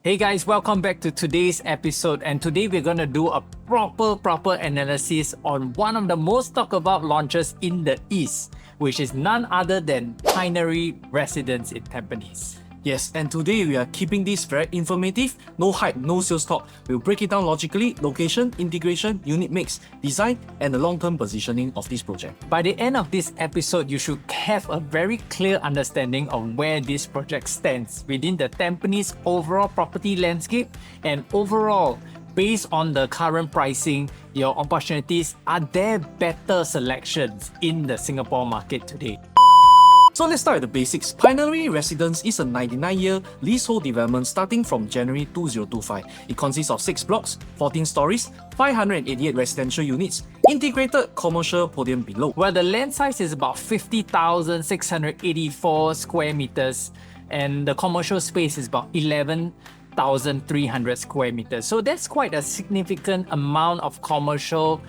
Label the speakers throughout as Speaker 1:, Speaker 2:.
Speaker 1: Hey guys, welcome back to today's episode, and today we're gonna do a proper analysis on one of the most talked about launches in the East, which is none other than Pinery Residences in Tampines.
Speaker 2: Yes, and today we are keeping this very informative, no hype, no sales talk. We'll break it down logically, location, integration, unit mix, design, and the long-term positioning of this project.
Speaker 1: By the end of this episode, you should have a very clear understanding of where this project stands within the Tampines overall property landscape, and overall, based on the current pricing, your opportunities, are there better selections in the Singapore market today?
Speaker 2: So let's start with the basics. Pinery Residence is a 99-year leasehold development starting from January 2025. It consists of 6 blocks, 14 stories, 588 residential units, integrated commercial podium below.
Speaker 1: Well, the land size is about 50,684 square meters, and the commercial space is about 11,300 square meters. So that's quite a significant amount of commercial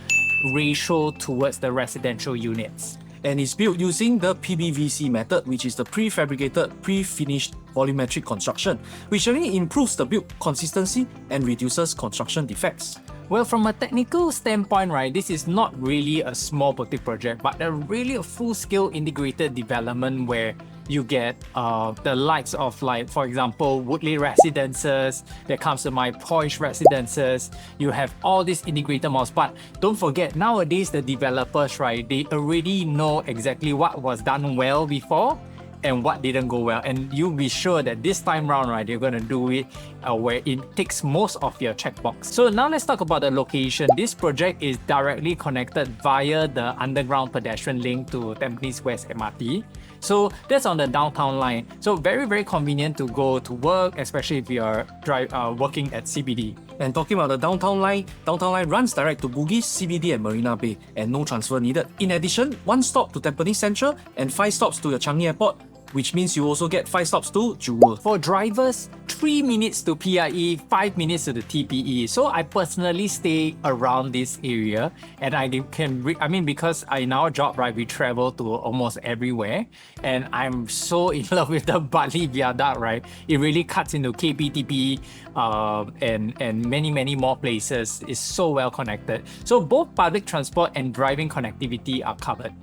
Speaker 1: ratio towards the residential units.
Speaker 2: And it's built using the PBVC method, which is the prefabricated, pre-finished volumetric construction, which really improves the build consistency and reduces construction defects.
Speaker 1: Well, from a technical standpoint, right, this is not really a small boutique project, but really a full-scale integrated development where you get the likes of, like, for example, Woodley Residences, that comes to my Porsche Residences. You have all these integrated malls, but don't forget, nowadays the developers, right, they already know exactly what was done well before and what didn't go well, and you'll be sure that this time round, right, they're gonna do it where it ticks most of your checkbox. So now let's talk about the location. This project is directly connected via the underground pedestrian link to Tampines West MRT. So that's on the downtown line. So very convenient to go to work, especially if you're working at CBD.
Speaker 2: And talking about the downtown line runs direct to Bugis, CBD and Marina Bay, and no transfer needed. In addition, 1 stop to Tampines Central and 5 stops to the Changi Airport, which means you also get 5 stops to Jewel.
Speaker 1: For drivers, 3 minutes to PIE, 5 minutes to the TPE. So I personally stay around this area, and because in our job, right, we travel to almost everywhere, and I'm so in love with the Bartley Viaduct, right? It really cuts into KPTP and many more places. It's so well connected. So both public transport and driving connectivity are covered.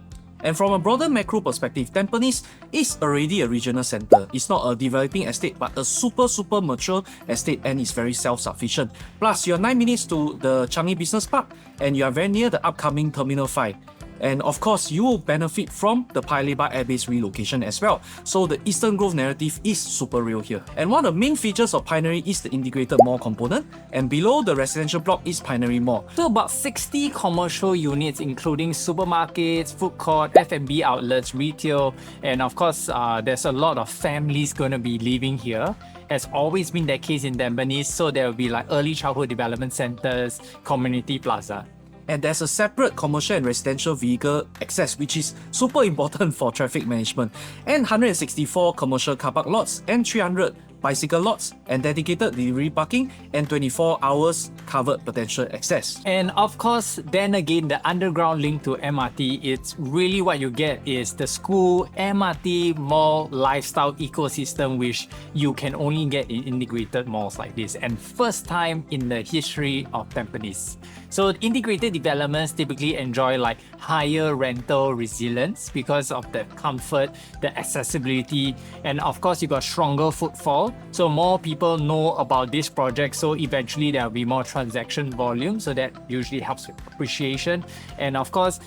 Speaker 2: And from a broader macro perspective, Tampines is already a regional centre. It's not a developing estate, but a super mature estate, and it's very self-sufficient. Plus, you're 9 minutes to the Changi Business Park, and you are very near the upcoming Terminal 5. And of course, you will benefit from the Paya Lebar Airbase relocation as well. So the Eastern Growth narrative is super real here. And one of the main features of Pinery is the integrated mall component, and below the residential block is Pinery Mall.
Speaker 1: So about 60 commercial units, including supermarkets, food court, F&B outlets, retail, and of course, there's a lot of families going to be living here. Has always been that case in Tampines, so there will be like early childhood development centers, community plaza.
Speaker 2: And there's a separate commercial and residential vehicle access, which is super important for traffic management, and 164 commercial car park lots and 300 bicycle lots and dedicated delivery parking and 24 hours covered potential access.
Speaker 1: And of course, then again, the underground link to MRT, it's really what you get is the school, MRT, mall, lifestyle ecosystem, which you can only get in integrated malls like this, and first time in the history of Tampines. So integrated developments typically enjoy like higher rental resilience because of the comfort, the accessibility, and of course you got stronger footfall. So more people know about this project, so eventually there will be more transaction volume, so that usually helps with appreciation. And of course,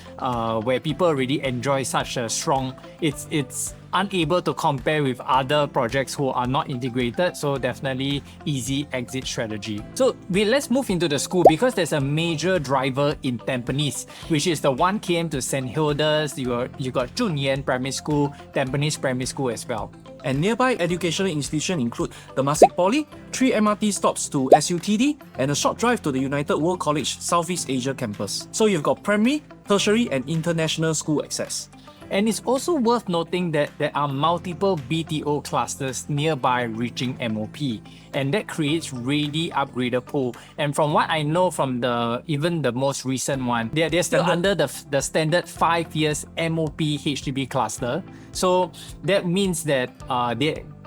Speaker 1: where people already enjoy such a strong, it's unable to compare with other projects who are not integrated, so definitely easy exit strategy. So let's move into the school, because there's a major driver in Tampines, which is the 1 km to St. Hilda's. You got Junyuan Primary School, Tampines Primary School as well.
Speaker 2: And nearby educational institutions include the Temasek Poly, 3 MRT stops to SUTD, and a short drive to the United World College Southeast Asia campus. So you've got primary, tertiary, and international school access.
Speaker 1: And it's also worth noting that there are multiple BTO clusters nearby reaching MOP, and that creates really upgraded pool. And from what I know from even the most recent one, they're still under the standard 5 years MOP HDB cluster. So that means that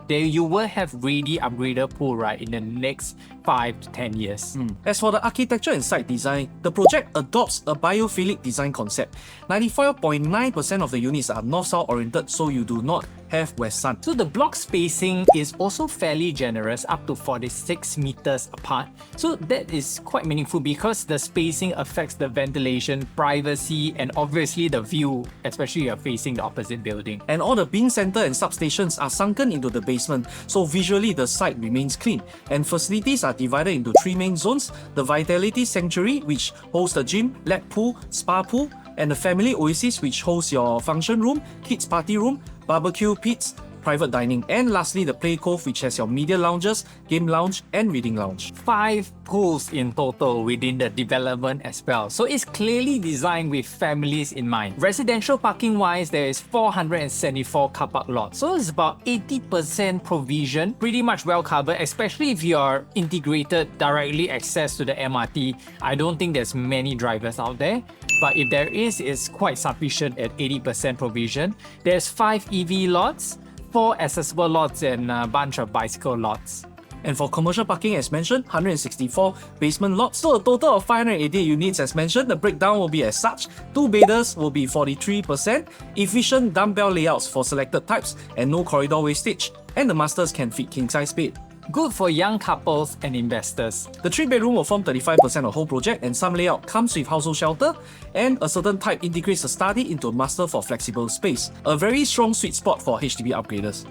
Speaker 1: there you will have really upgraded pool, right, in the next 5 to 10 years.
Speaker 2: As for the architecture and site design, the project adopts a biophilic design concept. 94.9% of the units are north-south oriented, so you do not have west sun.
Speaker 1: So the block spacing is also fairly generous, up to 46 meters apart. So that is quite meaningful because the spacing affects the ventilation, privacy, and obviously the view, especially if you're facing the opposite building.
Speaker 2: And all the bin center and substations are sunken into the basement, so visually the site remains clean. And facilities are divided into 3 main zones: the Vitality Sanctuary, which hosts the gym, lap pool, spa pool, and the Family Oasis, which hosts your function room, kids party room, barbecue pits, private dining, and lastly the Play Cove, which has your media lounges, game lounge, and reading lounge.
Speaker 1: 5 pools in total within the development as well. So it's clearly designed with families in mind. Residential parking wise, there is 474 car park lots. So it's about 80% provision, pretty much well covered, especially if you're integrated directly access to the MRT. I don't think there's many drivers out there. But if there is, it's quite sufficient at 80% provision. There's 5 EV lots, 4 accessible lots, and a bunch of bicycle lots.
Speaker 2: And for commercial parking, as mentioned, 164 basement lots. So a total of 588 units as mentioned. The breakdown will be as such: 2 bathers will be 43%, efficient dumbbell layouts for selected types, and no corridor wastage. And the masters can fit king-size bed.
Speaker 1: Good for young couples and investors.
Speaker 2: The 3-bedroom will form 35% of the whole project, and some layout comes with household shelter, and a certain type integrates a study into a master for flexible space. A very strong sweet spot for HDB upgraders.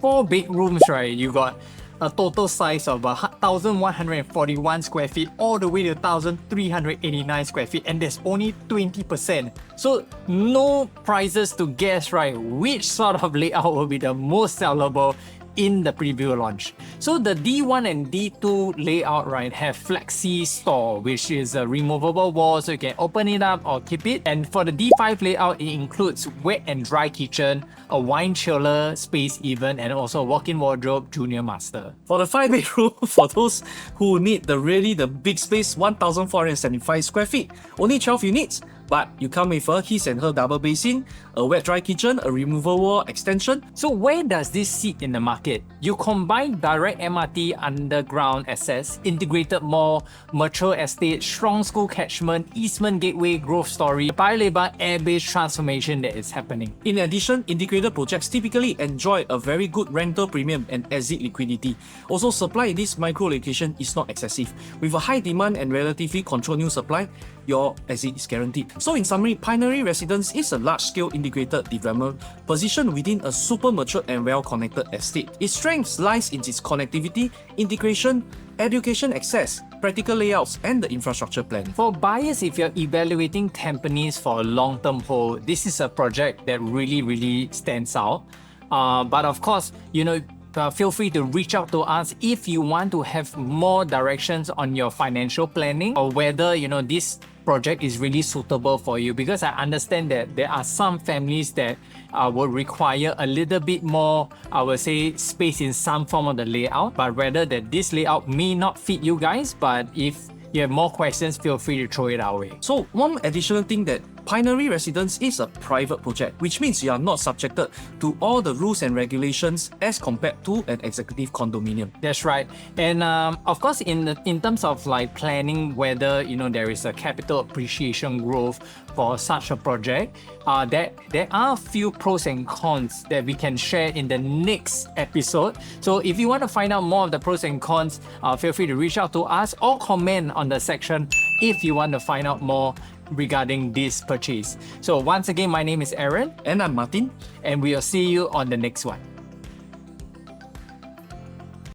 Speaker 1: 4 bedrooms, right? You got a total size of 1,141 square feet all the way to 1,389 square feet, and there's only 20%. So no prizes to guess, right, which sort of layout will be the most sellable in the preview launch. So the D1 and D2 layout, right, have flexi store, which is a removable wall, so you can open it up or keep it. And for the D5 layout, it includes wet and dry kitchen, a wine chiller space even, and also a walk-in wardrobe, junior master.
Speaker 2: For the 5-bedroom, for those who need the big space, 1,475 square feet, only 12 units. But you come with a his and her double basin, a wet-dry kitchen, a removable wall extension.
Speaker 1: So where does this sit in the market? You combine direct MRT underground access, integrated mall, mature estate, strong school catchment, Eastman Gateway growth story, Paya Lebar air-based transformation that is happening.
Speaker 2: In addition, integrated projects typically enjoy a very good rental premium and exit liquidity. Also, supply in this micro location is not excessive. With a high demand and relatively controlled new supply, your exit is guaranteed. So in summary, Pinery Residences is a large-scale integrated development positioned within a super mature and well-connected estate. Its strength lies in its connectivity, integration, education access, practical layouts, and the infrastructure planning.
Speaker 1: For buyers, if you're evaluating Tampines for a long-term hold, this is a project that really stands out. But of course, feel free to reach out to us if you want to have more directions on your financial planning, or whether this project is really suitable for you, because I understand that there are some families that will require a little bit more, I would say, space in some form of the layout, but rather that this layout may not fit you guys. But if you have more questions, feel free to throw it our way.
Speaker 2: So one additional thing, that Pinery Residence is a private project, which means you are not subjected to all the rules and regulations as compared to an executive condominium.
Speaker 1: That's right. And of course, in terms of like planning whether there is a capital appreciation growth for such a project, there are a few pros and cons that we can share in the next episode. So if you want to find out more of the pros and cons, feel free to reach out to us or comment on the section if you want to find out more regarding this purchase. So once again, my name is Aaron.
Speaker 2: And I'm Martin.
Speaker 1: And we'll see you on the next one.